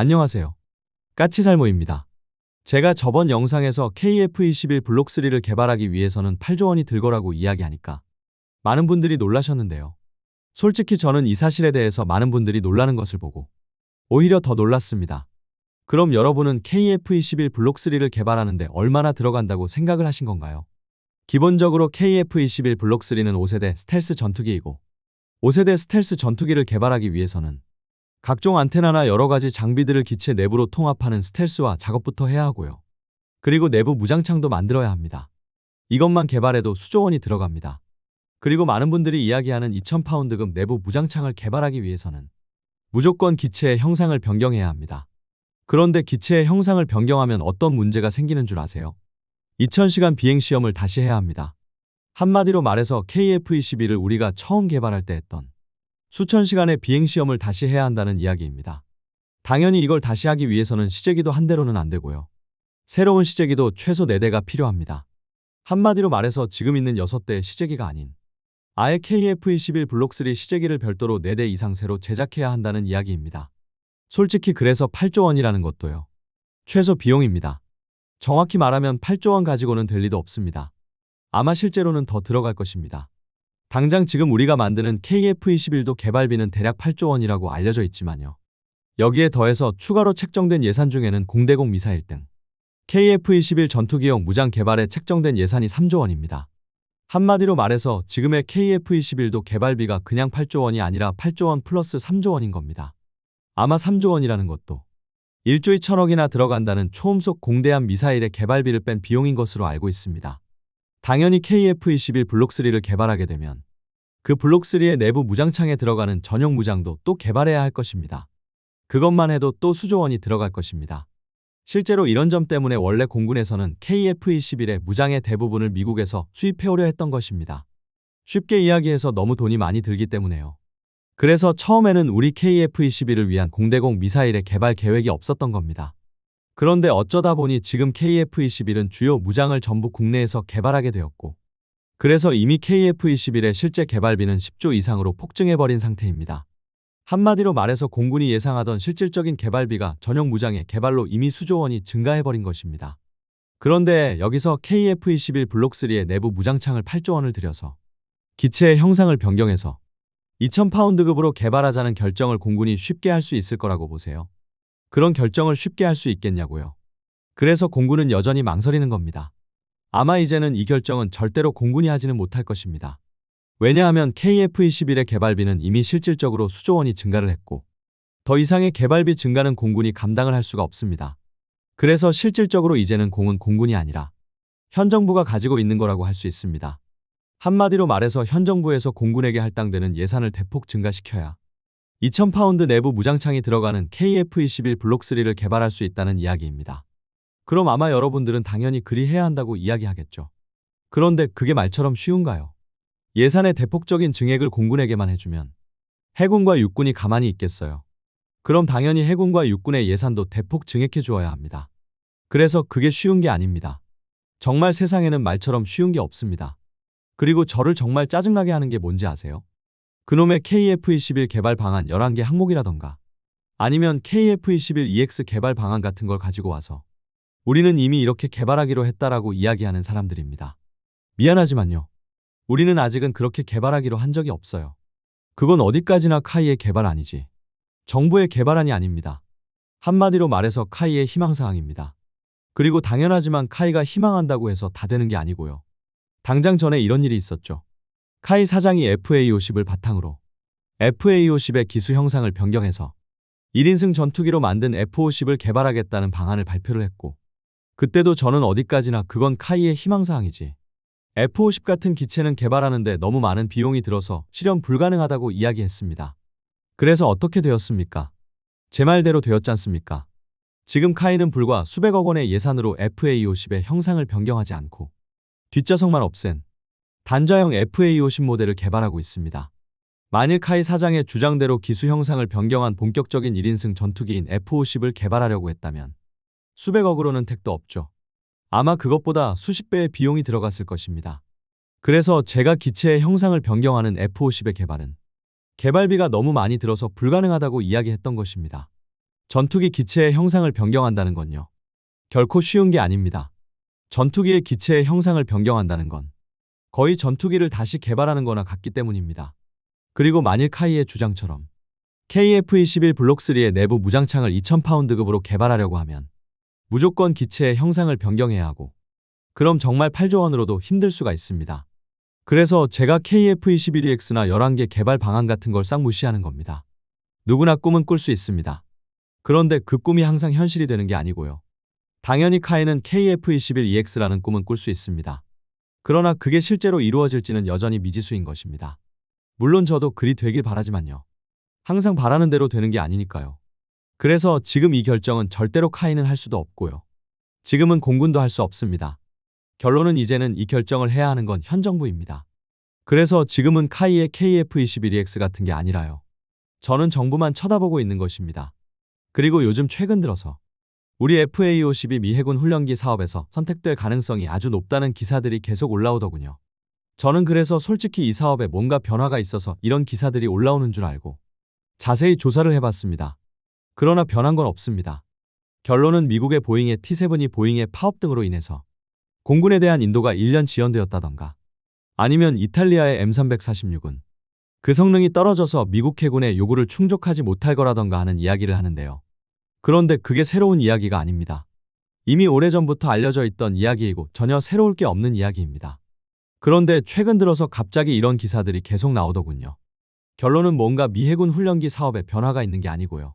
안녕하세요. 까치살모입니다. 제가 저번 영상에서 KF-21 블록3를 개발하기 위해서는 8조 원이 들 거라고 이야기하니까 많은 분들이 놀라셨는데요. 솔직히 저는 이 사실에 대해서 많은 분들이 놀라는 것을 보고 오히려 더 놀랐습니다. 그럼 여러분은 KF-21 블록3를 개발하는데 얼마나 들어간다고 생각을 하신 건가요? 기본적으로 KF-21 블록3는 5세대 스텔스 전투기이고 5세대 스텔스 전투기를 개발하기 위해서는 각종 안테나나 여러 가지 장비들을 기체 내부로 통합하는 스텔스와 작업부터 해야 하고요. 그리고 내부 무장창도 만들어야 합니다. 이것만 개발해도 수조 원이 들어갑니다. 그리고 많은 분들이 이야기하는 2000파운드급 내부 무장창을 개발하기 위해서는 무조건 기체의 형상을 변경해야 합니다. 그런데 기체의 형상을 변경하면 어떤 문제가 생기는 줄 아세요? 2000시간 비행시험을 다시 해야 합니다. 한마디로 말해서 KF-21을 우리가 처음 개발할 때 했던 수천 시간의 비행시험을 다시 해야 한다는 이야기입니다. 당연히 이걸 다시 하기 위해서는 시제기도 한 대로는 안 되고요. 새로운 시제기도 최소 4대가 필요합니다. 한마디로 말해서 지금 있는 6대의 시제기가 아닌 아예 KF-21 블록3 시제기를 별도로 4대 이상 새로 제작해야 한다는 이야기입니다. 솔직히 그래서 8조 원이라는 것도요. 최소 비용입니다. 정확히 말하면 8조 원 가지고는 될 리도 없습니다. 아마 실제로는 더 들어갈 것입니다. 당장 지금 우리가 만드는 KF-21도 개발비는 대략 8조 원이라고 알려져 있지만요. 여기에 더해서 추가로 책정된 예산 중에는 공대공 미사일 등 KF-21 전투기용 무장 개발에 책정된 예산이 3조 원입니다. 한마디로 말해서 지금의 KF-21도 개발비가 그냥 8조 원이 아니라 8조 원 플러스 3조 원인 겁니다. 아마 3조 원이라는 것도 1조 2천억이나 들어간다는 초음속 공대함 미사일의 개발비를 뺀 비용인 것으로 알고 있습니다. 당연히 KF-21 블록3를 개발하게 되면 그 블록3의 내부 무장창에 들어가는 전용 무장도 또 개발해야 할 것입니다. 그것만 해도 또 수조 원이 들어갈 것입니다. 실제로 이런 점 때문에 원래 공군에서는 KF-21의 무장의 대부분을 미국에서 수입해오려 했던 것입니다. 쉽게 이야기해서 너무 돈이 많이 들기 때문에요. 그래서 처음에는 우리 KF-21을 위한 공대공 미사일의 개발 계획이 없었던 겁니다. 그런데 어쩌다 보니 지금 KF-21은 주요 무장을 전부 국내에서 개발하게 되었고 그래서 이미 KF-21의 실제 개발비는 10조 이상으로 폭증해버린 상태입니다. 한마디로 말해서 공군이 예상하던 실질적인 개발비가 전용 무장의 개발로 이미 수조 원이 증가해버린 것입니다. 그런데 여기서 KF-21 블록3의 내부 무장창을 8조 원을 들여서 기체의 형상을 변경해서 2000파운드급으로 개발하자는 결정을 공군이 쉽게 할 수 있을 거라고 보세요. 그런 결정을 쉽게 할 수 있겠냐고요. 그래서 공군은 여전히 망설이는 겁니다. 아마 이제는 이 결정은 절대로 공군이 하지는 못할 것입니다. 왜냐하면 KF-21의 개발비는 이미 실질적으로 수조 원이 증가를 했고 더 이상의 개발비 증가는 공군이 감당을 할 수가 없습니다. 그래서 실질적으로 이제는 공은 공군이 아니라 현 정부가 가지고 있는 거라고 할 수 있습니다. 한마디로 말해서 현 정부에서 공군에게 할당되는 예산을 대폭 증가시켜야 2000파운드 내부 무장창이 들어가는 KF-21 블록3를 개발할 수 있다는 이야기입니다. 그럼 아마 여러분들은 당연히 그리 해야 한다고 이야기하겠죠. 그런데 그게 말처럼 쉬운가요? 예산의 대폭적인 증액을 공군에게만 해주면 해군과 육군이 가만히 있겠어요. 그럼 당연히 해군과 육군의 예산도 대폭 증액해 주어야 합니다. 그래서 그게 쉬운 게 아닙니다. 정말 세상에는 말처럼 쉬운 게 없습니다. 그리고 저를 정말 짜증나게 하는 게 뭔지 아세요? 그놈의 KF-21 개발 방안 11개 항목이라던가 아니면 KF-21 EX 개발 방안 같은 걸 가지고 와서 우리는 이미 이렇게 개발하기로 했다라고 이야기하는 사람들입니다. 미안하지만요. 우리는 아직은 그렇게 개발하기로 한 적이 없어요. 그건 어디까지나 카이의 개발안이지 정부의 개발안이 아닙니다. 한마디로 말해서 카이의 희망사항입니다. 그리고 당연하지만 카이가 희망한다고 해서 다 되는 게 아니고요. 당장 전에 이런 일이 있었죠. 카이 사장이 FA-50을 바탕으로 FA-50의 기수 형상을 변경해서 1인승 전투기로 만든 F-50을 개발하겠다는 방안을 발표를 했고 그때도 저는 어디까지나 그건 카이의 희망사항이지 F-50 같은 기체는 개발하는데 너무 많은 비용이 들어서 실현 불가능하다고 이야기했습니다. 그래서 어떻게 되었습니까? 제 말대로 되었지 않습니까? 지금 카이는 불과 수백억 원의 예산으로 FA-50의 형상을 변경하지 않고 뒷좌석만 없앤 단자형 FA-50 모델을 개발하고 있습니다. 만일 카이 사장의 주장대로 기수 형상을 변경한 본격적인 1인승 전투기인 F-50을 개발하려고 했다면 수백억으로는 택도 없죠. 아마 그것보다 수십 배의 비용이 들어갔을 것입니다. 그래서 제가 기체의 형상을 변경하는 F-50의 개발은 개발비가 너무 많이 들어서 불가능하다고 이야기했던 것입니다. 전투기 기체의 형상을 변경한다는 건요. 결코 쉬운 게 아닙니다. 전투기의 기체의 형상을 변경한다는 건 거의 전투기를 다시 개발하는 거나 같기 때문입니다. 그리고 만일 카이의 주장처럼 KF-21 블록 3의 내부 무장창을 2000파운드급으로 개발하려고 하면 무조건 기체의 형상을 변경해야 하고, 그럼 정말 8조 원으로도 힘들 수가 있습니다. 그래서 제가 KF-21EX나 11개 개발 방안 같은 걸 싹 무시하는 겁니다. 누구나 꿈은 꿀 수 있습니다. 그런데 그 꿈이 항상 현실이 되는 게 아니고요. 당연히 카이는 KF-21EX라는 꿈은 꿀 수 있습니다. 그러나 그게 실제로 이루어질지는 여전히 미지수인 것입니다. 물론 저도 그리 되길 바라지만요. 항상 바라는 대로 되는 게 아니니까요. 그래서 지금 이 결정은 절대로 카이는 할 수도 없고요. 지금은 공군도 할 수 없습니다. 결론은 이제는 이 결정을 해야 하는 건 현 정부입니다. 그래서 지금은 카이의 KF-21EX 같은 게 아니라요. 저는 정부만 쳐다보고 있는 것입니다. 그리고 요즘 최근 들어서 우리 FA-52 미 해군 훈련기 사업에서 선택될 가능성이 아주 높다는 기사들이 계속 올라오더군요. 저는 그래서 솔직히 이 사업에 뭔가 변화가 있어서 이런 기사들이 올라오는 줄 알고 자세히 조사를 해봤습니다. 그러나 변한 건 없습니다. 결론은 미국의 보잉의 T-7이 보잉의 파업 등으로 인해서 공군에 대한 인도가 1년 지연되었다던가, 아니면 이탈리아의 M346은 그 성능이 떨어져서 미국 해군의 요구를 충족하지 못할 거라던가 하는 이야기를 하는데요. 그런데 그게 새로운 이야기가 아닙니다. 이미 오래전부터 알려져 있던 이야기이고 전혀 새로울 게 없는 이야기입니다. 그런데 최근 들어서 갑자기 이런 기사들이 계속 나오더군요. 결론은 뭔가 미 해군 훈련기 사업에 변화가 있는 게 아니고요.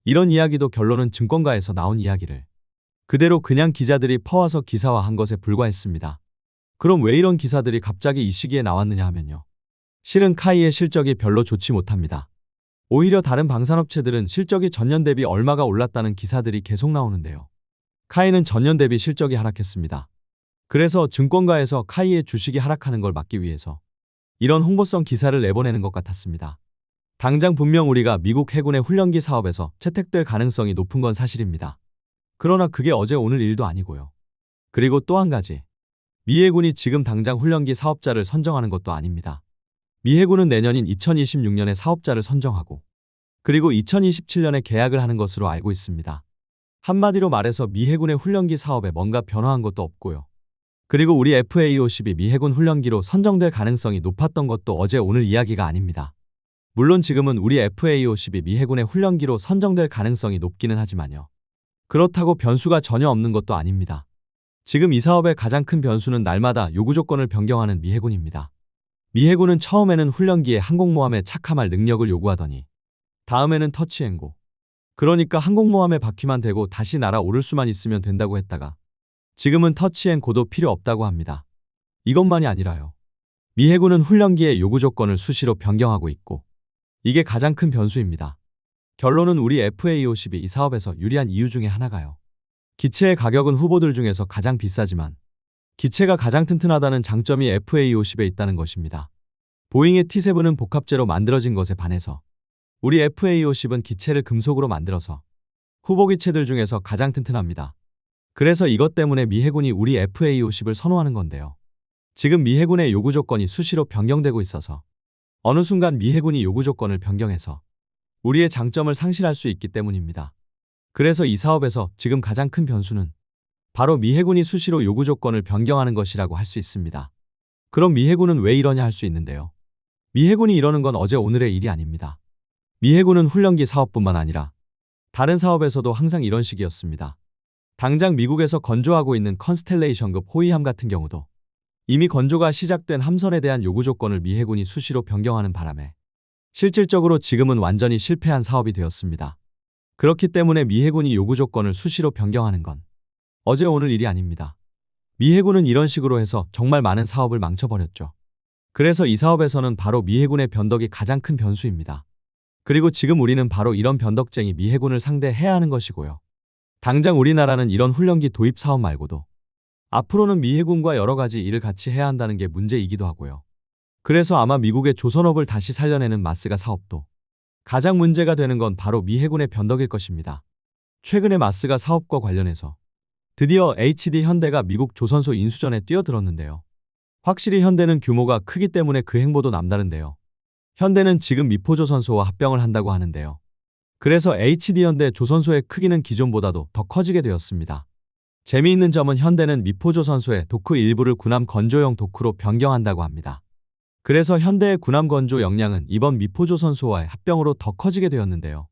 이런 이야기도 결론은 증권가에서 나온 이야기를 그대로 그냥 기자들이 퍼와서 기사화한 것에 불과했습니다. 그럼 왜 이런 기사들이 갑자기 이 시기에 나왔느냐 하면요. 실은 카이의 실적이 별로 좋지 못합니다. 오히려 다른 방산업체들은 실적이 전년 대비 얼마가 올랐다는 기사들이 계속 나오는데요. 카이는 전년 대비 실적이 하락했습니다. 그래서 증권가에서 카이의 주식이 하락하는 걸 막기 위해서 이런 홍보성 기사를 내보내는 것 같았습니다. 당장 분명 우리가 미국 해군의 훈련기 사업에서 채택될 가능성이 높은 건 사실입니다. 그러나 그게 어제 오늘 일도 아니고요. 그리고 또 한 가지, 미 해군이 지금 당장 훈련기 사업자를 선정하는 것도 아닙니다. 미 해군은 내년인 2026년에 사업자를 선정하고 그리고 2027년에 계약을 하는 것으로 알고 있습니다. 한마디로 말해서 미 해군의 훈련기 사업에 뭔가 변화한 것도 없고요. 그리고 우리 FA-52 미 해군 훈련기로 선정될 가능성이 높았던 것도 어제 오늘 이야기가 아닙니다. 물론 지금은 우리 FA-52 미 해군의 훈련기로 선정될 가능성이 높기는 하지만요. 그렇다고 변수가 전혀 없는 것도 아닙니다. 지금 이 사업의 가장 큰 변수는 날마다 요구 조건을 변경하는 미 해군입니다. 미 해군은 처음에는 훈련기에 항공모함에 착함할 능력을 요구하더니 다음에는 터치앤고, 그러니까 항공모함에 바퀴만 대고 다시 날아오를 수만 있으면 된다고 했다가 지금은 터치앤고도 필요 없다고 합니다. 이것만이 아니라요. 미 해군은 훈련기의 요구 조건을 수시로 변경하고 있고 이게 가장 큰 변수입니다. 결론은 우리 FA-52 이 사업에서 유리한 이유 중에 하나가요. 기체의 가격은 후보들 중에서 가장 비싸지만 기체가 가장 튼튼하다는 장점이 FA-50에 있다는 것입니다. 보잉의 T-7은 복합재로 만들어진 것에 반해서 우리 FA-50은 기체를 금속으로 만들어서 후보 기체들 중에서 가장 튼튼합니다. 그래서 이것 때문에 미 해군이 우리 FA-50을 선호하는 건데요. 지금 미 해군의 요구 조건이 수시로 변경되고 있어서 어느 순간 미 해군이 요구 조건을 변경해서 우리의 장점을 상실할 수 있기 때문입니다. 그래서 이 사업에서 지금 가장 큰 변수는 바로 미 해군이 수시로 요구 조건을 변경하는 것이라고 할 수 있습니다. 그럼 미 해군은 왜 이러냐 할 수 있는데요. 미 해군이 이러는 건 어제 오늘의 일이 아닙니다. 미 해군은 훈련기 사업뿐만 아니라 다른 사업에서도 항상 이런 식이었습니다. 당장 미국에서 건조하고 있는 컨스텔레이션급 호위함 같은 경우도 이미 건조가 시작된 함선에 대한 요구 조건을 미 해군이 수시로 변경하는 바람에 실질적으로 지금은 완전히 실패한 사업이 되었습니다. 그렇기 때문에 미 해군이 요구 조건을 수시로 변경하는 건 어제 오늘 일이 아닙니다. 미 해군은 이런 식으로 해서 정말 많은 사업을 망쳐버렸죠. 그래서 이 사업에서는 바로 미 해군의 변덕이 가장 큰 변수입니다. 그리고 지금 우리는 바로 이런 변덕쟁이 미 해군을 상대해야 하는 것이고요. 당장 우리나라는 이런 훈련기 도입 사업 말고도 앞으로는 미 해군과 여러 가지 일을 같이 해야 한다는 게 문제이기도 하고요. 그래서 아마 미국의 조선업을 다시 살려내는 마스가 사업도 가장 문제가 되는 건 바로 미 해군의 변덕일 것입니다. 최근에 마스가 사업과 관련해서 드디어 HD 현대가 미국 조선소 인수전에 뛰어들었는데요. 확실히 현대는 규모가 크기 때문에 그 행보도 남다른데요. 현대는 지금 미포조선소와 합병을 한다고 하는데요. 그래서 HD현대 조선소의 크기는 기존보다도 더 커지게 되었습니다. 재미있는 점은 현대는 미포조선소의 도크 일부를 군함 건조용 도크로 변경한다고 합니다. 그래서 현대의 군함 건조 역량은 이번 미포조선소와의 합병으로 더 커지게 되었는데요.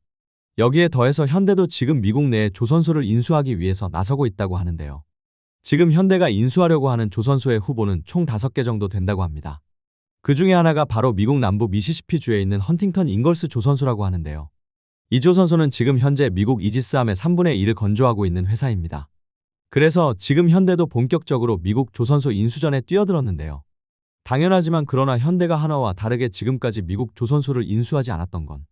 여기에 더해서 현대도 지금 미국 내에 조선소를 인수하기 위해서 나서고 있다고 하는데요. 지금 현대가 인수하려고 하는 조선소의 후보는 총 5개 정도 된다고 합니다. 그 중에 하나가 바로 미국 남부 미시시피주에 있는 헌팅턴 잉걸스 조선소라고 하는데요. 이 조선소는 지금 현재 미국 이지스함의 3분의 1을 건조하고 있는 회사입니다. 그래서 지금 현대도 본격적으로 미국 조선소 인수전에 뛰어들었는데요. 당연하지만 그러나 현대가 하나와 다르게 지금까지 미국 조선소를 인수하지 않았던 건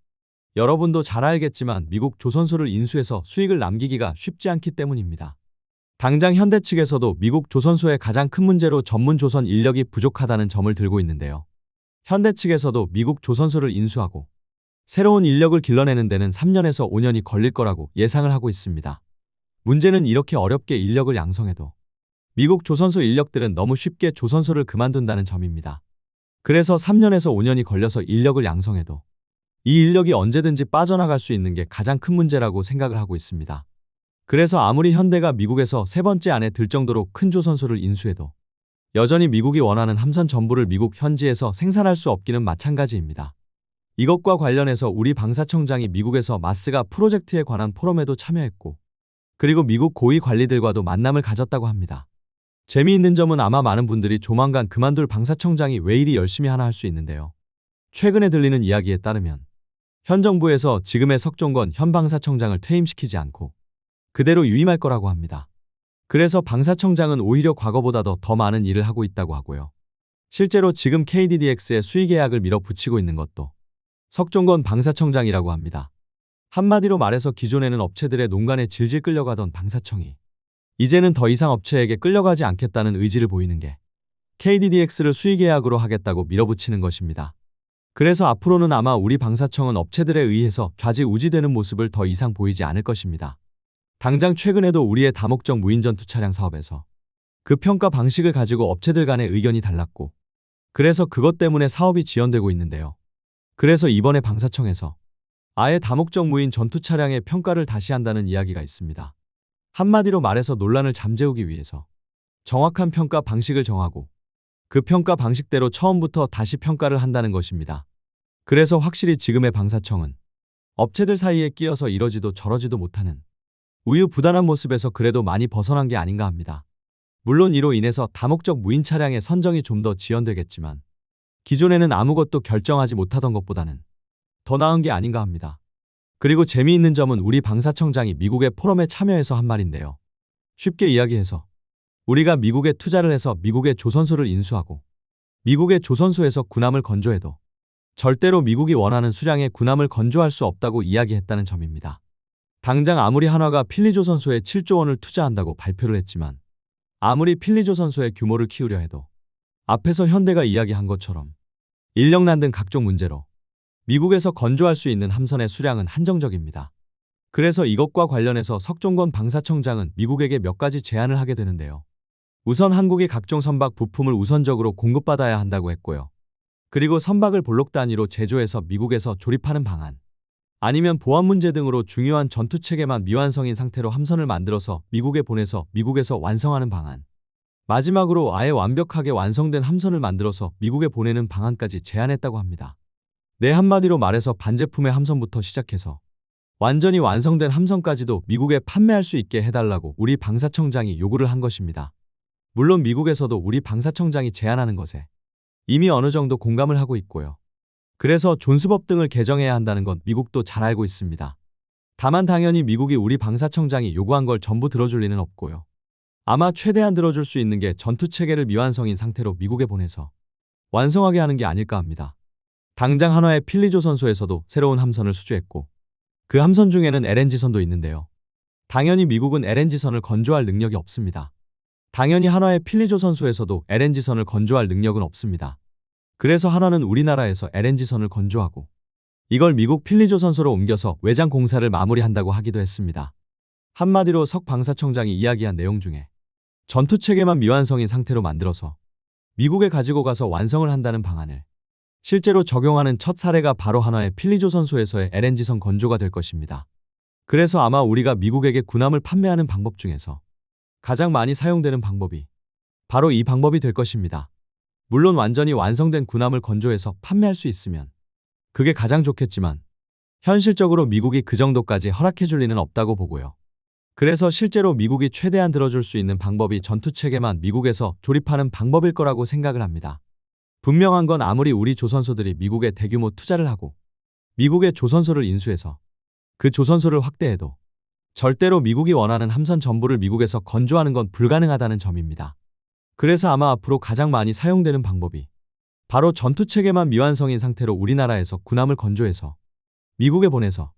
여러분도 잘 알겠지만 미국 조선소를 인수해서 수익을 남기기가 쉽지 않기 때문입니다. 당장 현대 측에서도 미국 조선소의 가장 큰 문제로 전문 조선 인력이 부족하다는 점을 들고 있는데요. 현대 측에서도 미국 조선소를 인수하고 새로운 인력을 길러내는 데는 3년에서 5년이 걸릴 거라고 예상을 하고 있습니다. 문제는 이렇게 어렵게 인력을 양성해도 미국 조선소 인력들은 너무 쉽게 조선소를 그만둔다는 점입니다. 그래서 3년에서 5년이 걸려서 인력을 양성해도 이 인력이 언제든지 빠져나갈 수 있는 게 가장 큰 문제라고 생각을 하고 있습니다. 그래서 아무리 현대가 미국에서 3번째 안에 들 정도로 큰 조선소를 인수해도 여전히 미국이 원하는 함선 전부를 미국 현지에서 생산할 수 없기는 마찬가지입니다. 이것과 관련해서 우리 방사청장이 미국에서 마스가 프로젝트에 관한 포럼에도 참여했고 그리고 미국 고위 관리들과도 만남을 가졌다고 합니다. 재미있는 점은 아마 많은 분들이 조만간 그만둘 방사청장이 왜 이리 열심히 하나 할 수 있는데요. 최근에 들리는 이야기에 따르면 현 정부에서 지금의 석종건 현 방사청장을 퇴임시키지 않고 그대로 유임할 거라고 합니다. 그래서 방사청장은 오히려 과거보다도 더 많은 일을 하고 있다고 하고요. 실제로 지금 KDDX의 수의 계약을 밀어붙이고 있는 것도 석종건 방사청장이라고 합니다. 한마디로 말해서 기존에는 업체들의 농간에 질질 끌려가던 방사청이 이제는 더 이상 업체에게 끌려가지 않겠다는 의지를 보이는 게 KDDX를 수의 계약으로 하겠다고 밀어붙이는 것입니다. 그래서 앞으로는 아마 우리 방사청은 업체들에 의해서 좌지우지되는 모습을 더 이상 보이지 않을 것입니다. 당장 최근에도 우리의 다목적 무인전투 차량 사업에서 그 평가 방식을 가지고 업체들 간의 의견이 달랐고 그래서 그것 때문에 사업이 지연되고 있는데요. 그래서 이번에 방사청에서 아예 다목적 무인 전투 차량의 평가를 다시 한다는 이야기가 있습니다. 한마디로 말해서 논란을 잠재우기 위해서 정확한 평가 방식을 정하고 그 평가 방식대로 처음부터 다시 평가를 한다는 것입니다. 그래서 확실히 지금의 방사청은 업체들 사이에 끼어서 이러지도 저러지도 못하는 우유부단한 모습에서 그래도 많이 벗어난 게 아닌가 합니다. 물론 이로 인해서 다목적 무인 차량의 선정이 좀 더 지연되겠지만 기존에는 아무것도 결정하지 못하던 것보다는 더 나은 게 아닌가 합니다. 그리고 재미있는 점은 우리 방사청장이 미국의 포럼에 참여해서 한 말인데요. 쉽게 이야기해서 우리가 미국에 투자를 해서 미국의 조선소를 인수하고 미국의 조선소에서 군함을 건조해도 절대로 미국이 원하는 수량의 군함을 건조할 수 없다고 이야기했다는 점입니다. 당장 아무리 한화가 필리조선소에 7조 원을 투자한다고 발표를 했지만 아무리 필리조선소의 규모를 키우려 해도 앞에서 현대가 이야기한 것처럼 인력난 등 각종 문제로 미국에서 건조할 수 있는 함선의 수량은 한정적입니다. 그래서 이것과 관련해서 석종건 방사청장은 미국에게 몇 가지 제안을 하게 되는데요. 우선 한국이 각종 선박 부품을 우선적으로 공급받아야 한다고 했고요. 그리고 선박을 볼록 단위로 제조해서 미국에서 조립하는 방안, 아니면 보안 문제 등으로 중요한 전투체계만 미완성인 상태로 함선을 만들어서 미국에 보내서 미국에서 완성하는 방안, 마지막으로 아예 완벽하게 완성된 함선을 만들어서 미국에 보내는 방안까지 제안했다고 합니다. 네, 한마디로 말해서 반제품의 함선부터 시작해서 완전히 완성된 함선까지도 미국에 판매할 수 있게 해달라고 우리 방사청장이 요구를 한 것입니다. 물론 미국에서도 우리 방사청장이 제안하는 것에 이미 어느 정도 공감을 하고 있고요. 그래서 존스법 등을 개정해야 한다는 건 미국도 잘 알고 있습니다. 다만 당연히 미국이 우리 방사청장이 요구한 걸 전부 들어줄 리는 없고요. 아마 최대한 들어줄 수 있는 게 전투체계를 미완성인 상태로 미국에 보내서 완성하게 하는 게 아닐까 합니다. 당장 한화의 필리조선소에서도 새로운 함선을 수주했고 그 함선 중에는 LNG선도 있는데요. 당연히 미국은 LNG선을 건조할 능력이 없습니다. 당연히 한화의 필리조선소에서도 LNG선을 건조할 능력은 없습니다. 그래서 한화는 우리나라에서 LNG선을 건조하고 이걸 미국 필리조선소로 옮겨서 외장 공사를 마무리한다고 하기도 했습니다. 한마디로 석 방사청장이 이야기한 내용 중에 전투체계만 미완성인 상태로 만들어서 미국에 가지고 가서 완성을 한다는 방안을 실제로 적용하는 첫 사례가 바로 한화의 필리조선소에서의 LNG선 건조가 될 것입니다. 그래서 아마 우리가 미국에게 군함을 판매하는 방법 중에서 가장 많이 사용되는 방법이 바로 이 방법이 될 것입니다. 물론 완전히 완성된 군함을 건조해서 판매할 수 있으면 그게 가장 좋겠지만 현실적으로 미국이 그 정도까지 허락해 줄 리는 없다고 보고요. 그래서 실제로 미국이 최대한 들어줄 수 있는 방법이 전투체계만 미국에서 조립하는 방법일 거라고 생각을 합니다. 분명한 건 아무리 우리 조선소들이 미국에 대규모 투자를 하고 미국의 조선소를 인수해서 그 조선소를 확대해도 절대로 미국이 원하는 함선 전부를 미국에서 건조하는 건 불가능하다는 점입니다. 그래서 아마 앞으로 가장 많이 사용되는 방법이 바로 전투체계만 미완성인 상태로 우리나라에서 군함을 건조해서 미국에 보내서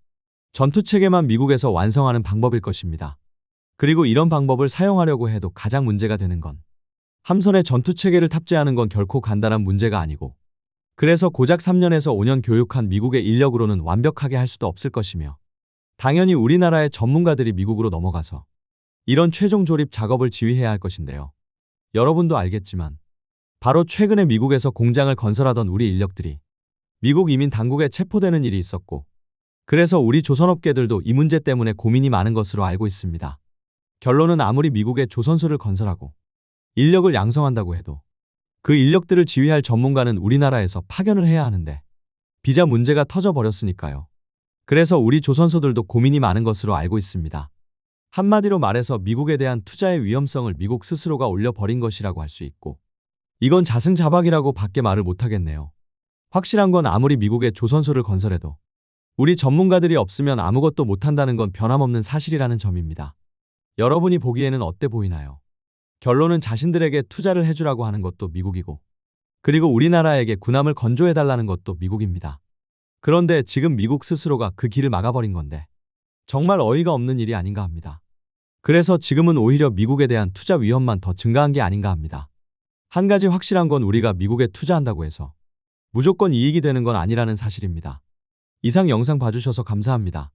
전투체계만 미국에서 완성하는 방법일 것입니다. 그리고 이런 방법을 사용하려고 해도 가장 문제가 되는 건 함선에 전투체계를 탑재하는 건 결코 간단한 문제가 아니고 그래서 고작 3년에서 5년 교육한 미국의 인력으로는 완벽하게 할 수도 없을 것이며 당연히 우리나라의 전문가들이 미국으로 넘어가서 이런 최종 조립 작업을 지휘해야 할 것인데요. 여러분도 알겠지만 바로 최근에 미국에서 공장을 건설하던 우리 인력들이 미국 이민 당국에 체포되는 일이 있었고 그래서 우리 조선업계들도 이 문제 때문에 고민이 많은 것으로 알고 있습니다. 결론은 아무리 미국에 조선소를 건설하고 인력을 양성한다고 해도 그 인력들을 지휘할 전문가는 우리나라에서 파견을 해야 하는데 비자 문제가 터져버렸으니까요. 그래서 우리 조선소들도 고민이 많은 것으로 알고 있습니다. 한마디로 말해서 미국에 대한 투자의 위험성을 미국 스스로가 올려버린 것이라고 할 수 있고 이건 자승자박이라고 밖에 말을 못하겠네요. 확실한 건 아무리 미국에 조선소를 건설해도 우리 전문가들이 없으면 아무것도 못한다는 건 변함없는 사실이라는 점입니다. 여러분이 보기에는 어때 보이나요? 결론은 자신들에게 투자를 해주라고 하는 것도 미국이고 그리고 우리나라에게 군함을 건조해달라는 것도 미국입니다. 그런데 지금 미국 스스로가 그 길을 막아버린 건데 정말 어이가 없는 일이 아닌가 합니다. 그래서 지금은 오히려 미국에 대한 투자 위험만 더 증가한 게 아닌가 합니다. 한 가지 확실한 건 우리가 미국에 투자한다고 해서 무조건 이익이 되는 건 아니라는 사실입니다. 이상 영상 봐주셔서 감사합니다.